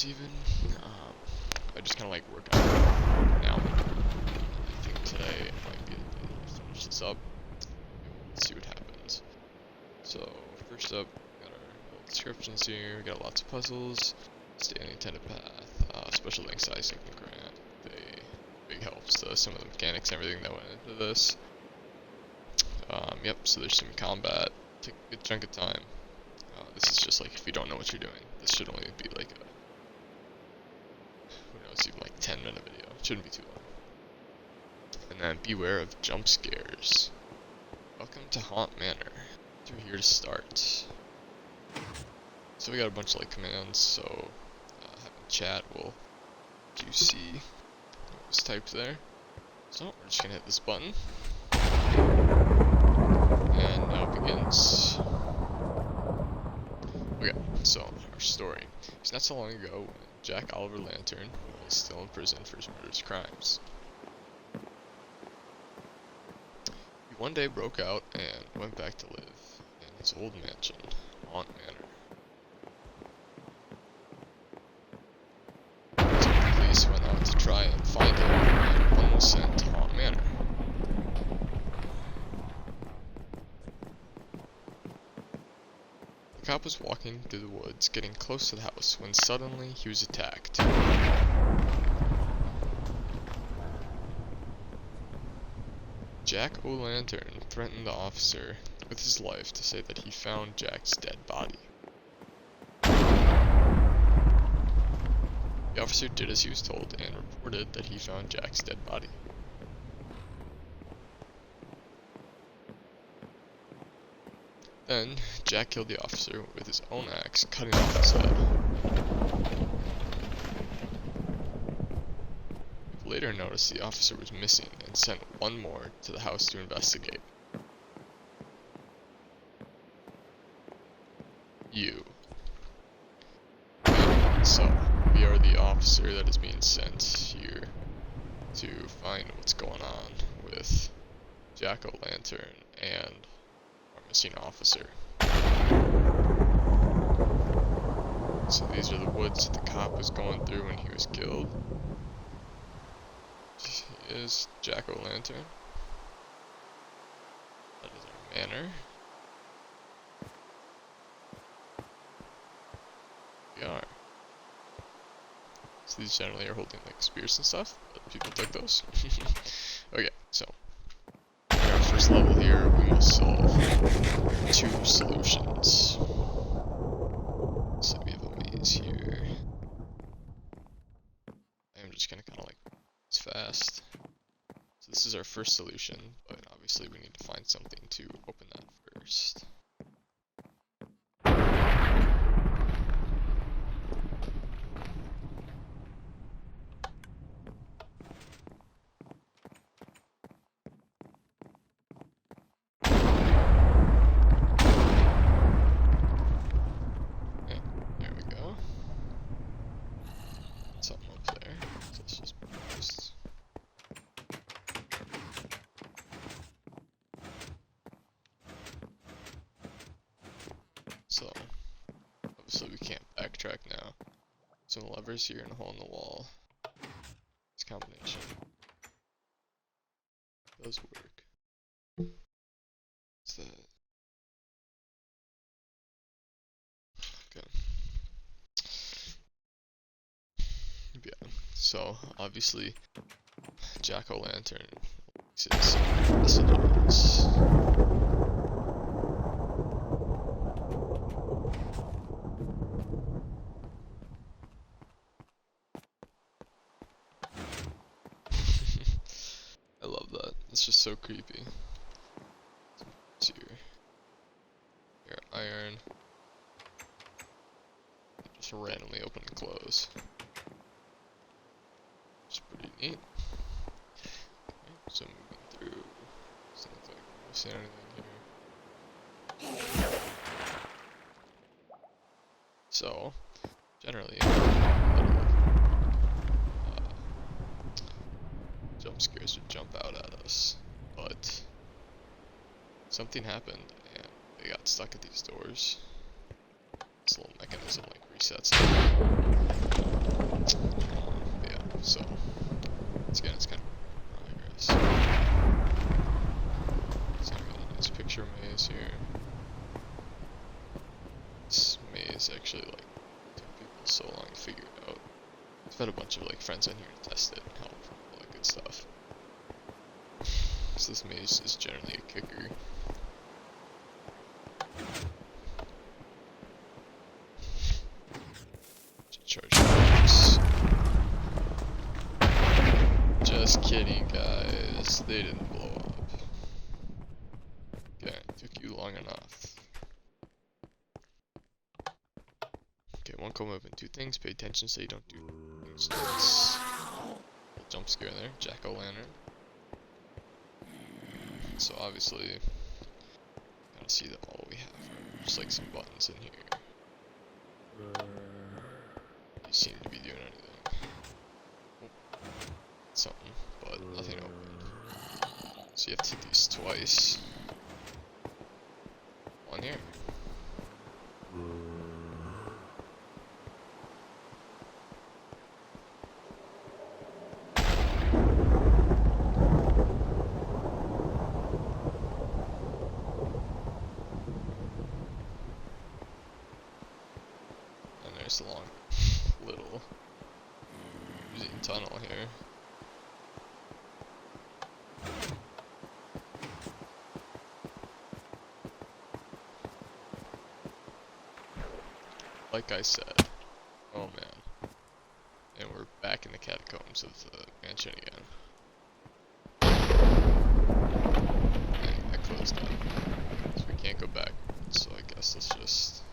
hours even. I just kind of like work on it now. I think today might be the day that I finish this up. Let's see what happens. So first up, we got our little descriptions here. We got lots of puzzles. Stay on the intended path. Special thanks to Isaac and Grant. They big helps to some of the mechanics and everything that went into this. Yep. So there's some combat. Take a good chunk of time. This is just like if you don't know what you're doing. This should only be like a, who knows, even like 10-minute video. It shouldn't be too long. And then beware of jump scares. Welcome to Haunt Manor. Through here to start. So we got a bunch of like commands. So having chat will let you see what was typed there. So we're just gonna hit this button. And now begins. Okay, so our story. It's not so long ago when Jack Oliver Lantern was still in prison for his murderous crimes. He one day broke out and went back to live in his old mansion, Haunt Manor. So the police went out to try and find him and one was sent to Haunt Manor. The cop was walking through the woods, getting close to the house, when suddenly he was attacked. Jack O'Lantern threatened the officer with his life to say that he found Jack's dead body. The officer did as he was told and reported that he found Jack's dead body. Then, Jack killed the officer with his own axe, cutting off his head. He later noticed the officer was missing and sent one more to the house to investigate. You. So, we are the officer that is being sent here to find what's going on with Jack O'Lantern and missing officer. So these are the woods that the cop was going through when he was killed. He is Jack O'Lantern. That is our manor. We are. So these generally are holding like spears and stuff, but people took those. Okay, so our first level here, we must solve 2 solutions. So we have a maze here. I'm just gonna kinda like it's fast. So this is our first solution, but obviously we need to find something to open that first. Something up there, so let's just post. So, obviously we can't backtrack now. Some levers here and a hole in the wall. This combination does work. What's that? Okay. Yeah, so obviously Jack O'Lantern uses messages. I love that. It's just so creepy. It's your iron. Just randomly open and close. It's pretty neat. Okay, so moving through. Doesn't look like we're missing anything here. So, generally, little jump scares would jump out at us, but something happened and they got stuck at these doors. This little mechanism like resets them. I've had a bunch of like friends in here to test it and help, all that good stuff. So this maze is generally a kicker. Charge this. Just kidding, guys. They didn't blow up. Okay, took you long enough. Okay, one cool move and two things. Pay attention so you don't do things. Nice. Little jump scare there. Jack-o'-lantern. So obviously, gotta see that all we have are just like some buttons in here. They seem to be doing anything. Oh, something, but nothing open. So you have to hit these twice. One here. And there's a long little tunnel here. Like I said, oh man, and we're back in the catacombs of the mansion again. And that closed up, so we can't go back. So I guess let's just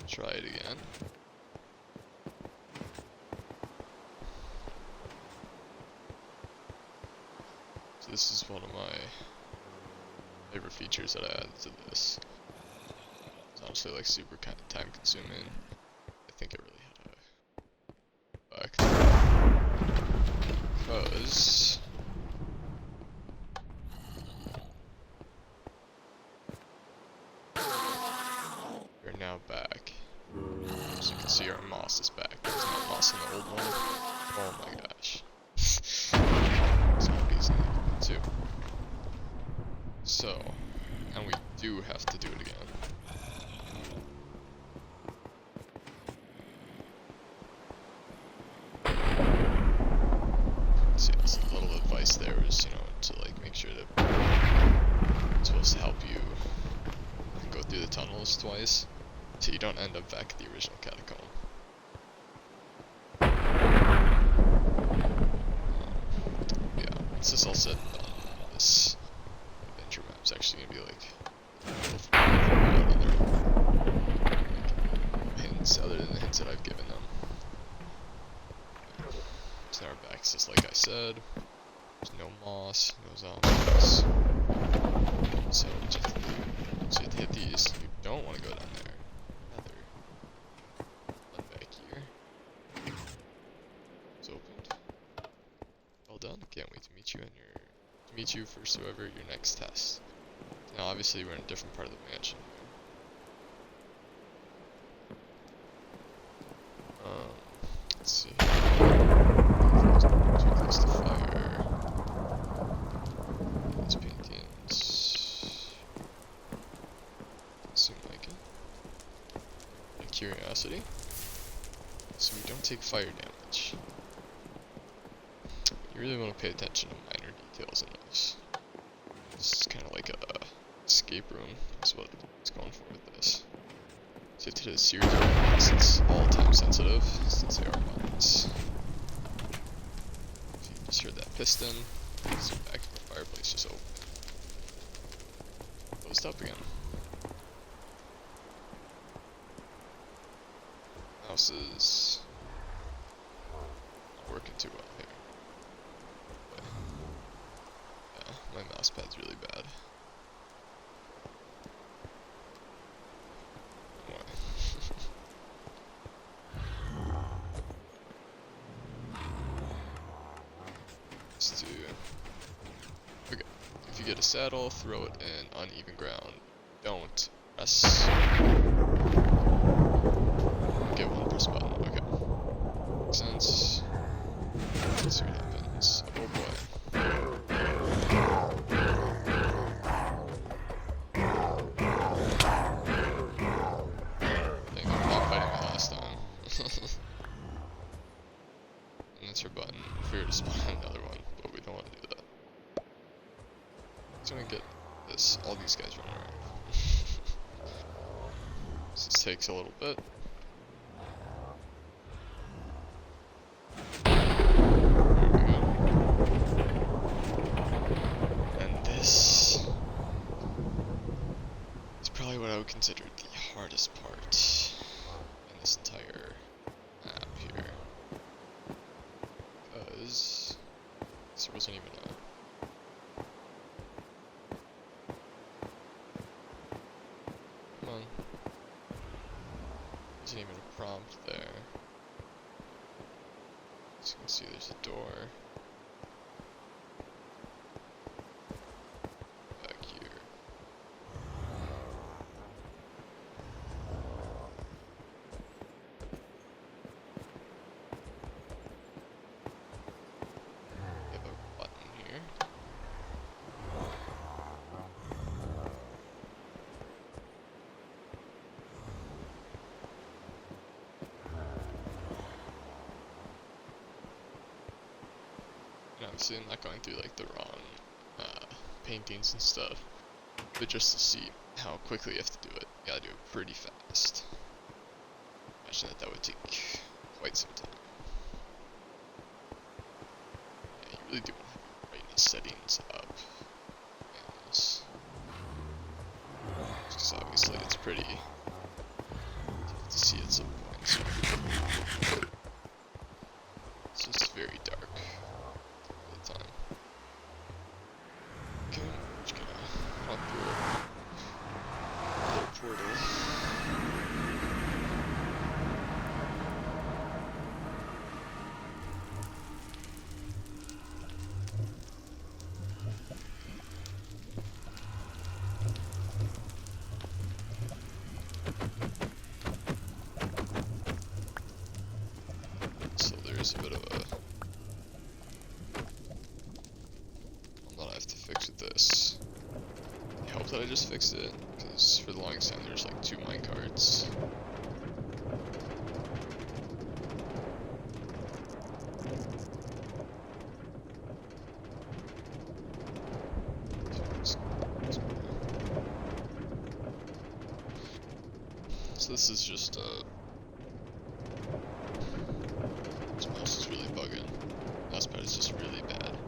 try it again. So this is one of my favorite features that I added to this. It's honestly like super kind of time consuming. I think it really had a effect. Because we're now back. As you can see, our moss is back. There's no moss in the old one. Oh my gosh. Zombies in it too. So, and we do have to do it again. So yes, a little advice there is, you know, to like make sure that it's supposed to help you go through the tunnels twice, so you don't end up back at the original catacomb. Yeah, once this all said and done, this adventure map's actually gonna be like hints other than the hints that I've given them. So now we're back, just like I said. There's no moss, no zombies. So what you have to do, so you have to hit these. You don't want to go down there. Rather, run back here. It's opened. Well done. Can't wait to meet you first, whoever your next test. Now obviously we're in a different part of the mansion. Let's see. Too close to fire. These paintings seem like it. A curiosity. So we don't take fire damage. You really want to pay attention to minor details in this. This is kind of like a escape room. That's what it's going for with this. So you have to do a series of buttons. It's all time sensitive since they are buttons. If you just heard that piston, it's back to the fireplace just open. Closed up again. Mouse is not working too well here. But yeah, my mouse pad's really bad. Okay, if you get a saddle, throw it in uneven ground. Don't press. Get one press button. Okay. Makes sense. Let's see what happens. Oh boy. Dang, I'm not fighting me last time. transfer button if we were to spawn another one, but we don't want to do that. So I'm gonna get this, all these guys running around. This takes a little bit. And this is probably what I would consider the hardest part in this entire map here. Because there wasn't even a... Come on. Isn't even a prompt there. As you can see, there's a door. Back here. We have a button here. Obviously, I'm not going through like the wrong paintings and stuff, but just to see how quickly you have to do it, you gotta do it pretty fast. Imagine that would take quite some time. Yeah, you really do want to have your brightness settings up. Yes. Because obviously it's pretty tough to see at some points. It's just very dark. Time. Okay, I'm just gonna hop through a little portal. So there's a bit of a fix with this. I hope that I just fixed it, because for the longest time there's like 2 minecarts. So this is just this mouse is really bugging. Mouse pad is just really bad.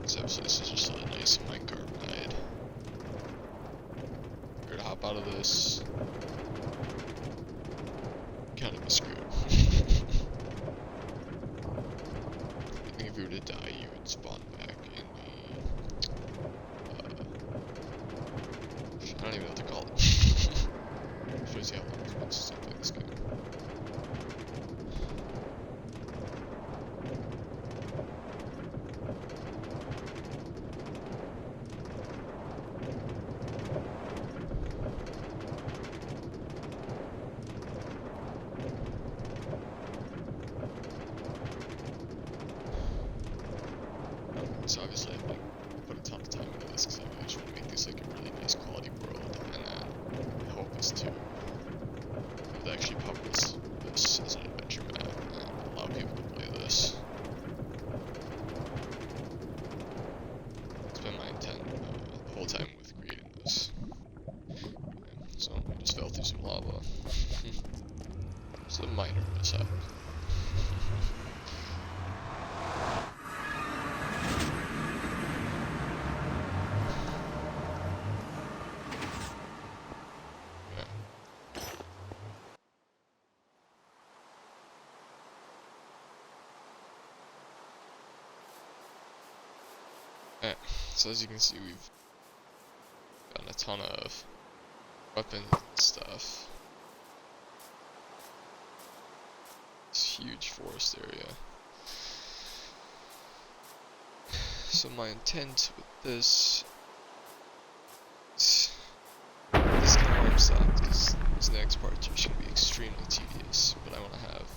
So this is just a nice minecart ride. If we were to hop out of this, kind of be screwed. I think if you were to die, you would spawn back in the... I don't even know what to call it. Shows you how long it's been since I played this game. So obviously I've like put a ton of time into this because I really just want to make this like a really nice quality world, and then my hope is to actually publish this as an adventure map and allow people to play this. It's been my intent the whole time with creating this. Okay, so I just fell through some lava. It's a minor mishap. Alright, so as you can see, we've gotten a ton of weapons and stuff. This huge forest area. So my intent with this is kind of where I'm stopped, because this next part are just going to be extremely tedious, but I want to have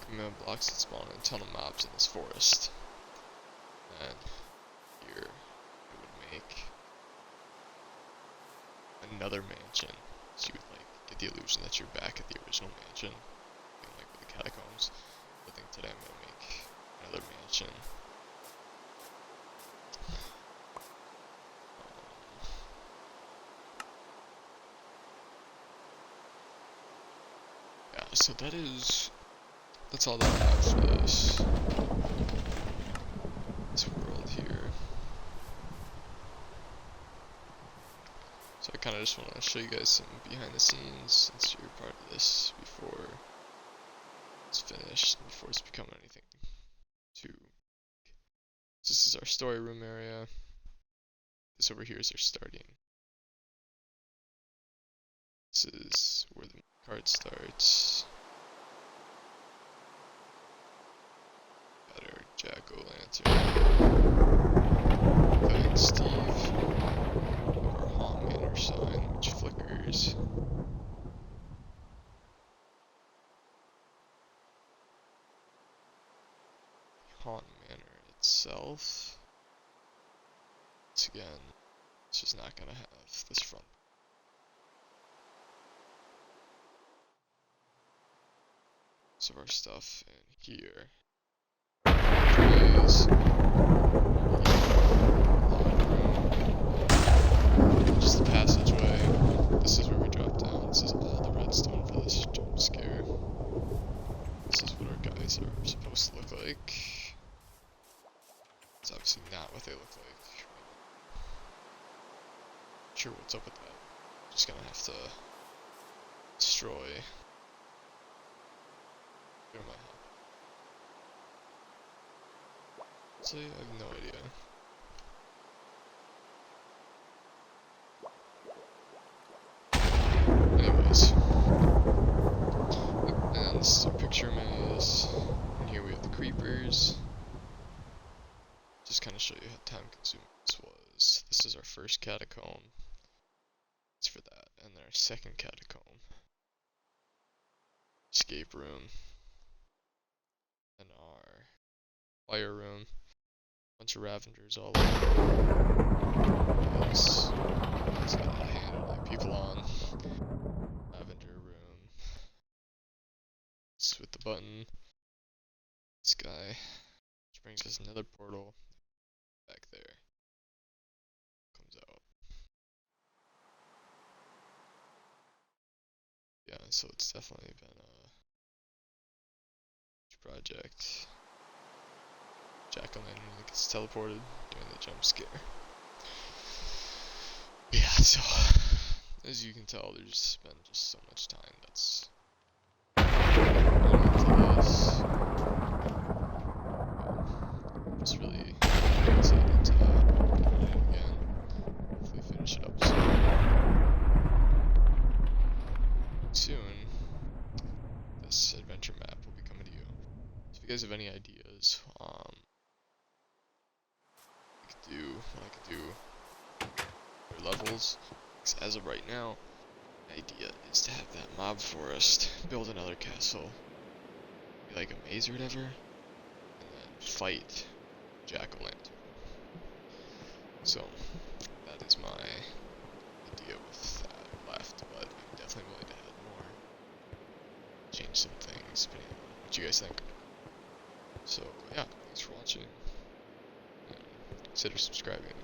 command blocks that spawn a ton of mobs in this forest. And here it would make another mansion, so you would like get the illusion that you're back at the original mansion, like with the catacombs. today I'm gonna make another mansion. Yeah, so that's all that I have for this world here. So I kind of just want to show you guys some behind the scenes since you're part of this before it's finished, before it's become anything too. This is our story room area. This over here is our starting. This is where the card starts. Got our jack-o'-lantern. And Steve. Our haunt Manor sign, which flickers. Haunt Manor itself. Once again, it's just not gonna have this front. Most of our stuff in here is just the passageway. This is where we drop down. This is all the redstone for this jump scare. This is what our guys are supposed to look like. It's obviously not what they look like. Not sure what's up with that. Just gonna have to destroy. Where am I? So I have no idea. Anyways, and this is our picture maze. And here we have the creepers. Just kind of show you how time consuming this was. This is our first catacomb. It's for that, and then our second catacomb. Escape room. And our fire room. Bunch of Ravengers all over. It's got a hand and like people on. Ravenger room. It's with the button. This guy. Which brings us another portal. Back there. Comes out. Yeah, so it's definitely been a huge project. Jack-o'-lantern that gets teleported during the jump scare. Yeah, so as you can tell, there's been just so much time that's gone into this. Just really excited to do it again. Hopefully finish it up soon. This adventure map will be coming to you. So if you guys have any ideas, what I could do for levels, because as of right now, the idea is to have that mob forest, build another castle, be like a maze or whatever, and then fight jack-o'-lantern. So that is my idea with that left, but I'm definitely willing to add more, change some things, depending on what you guys think. So yeah, thanks for watching, and consider subscribing.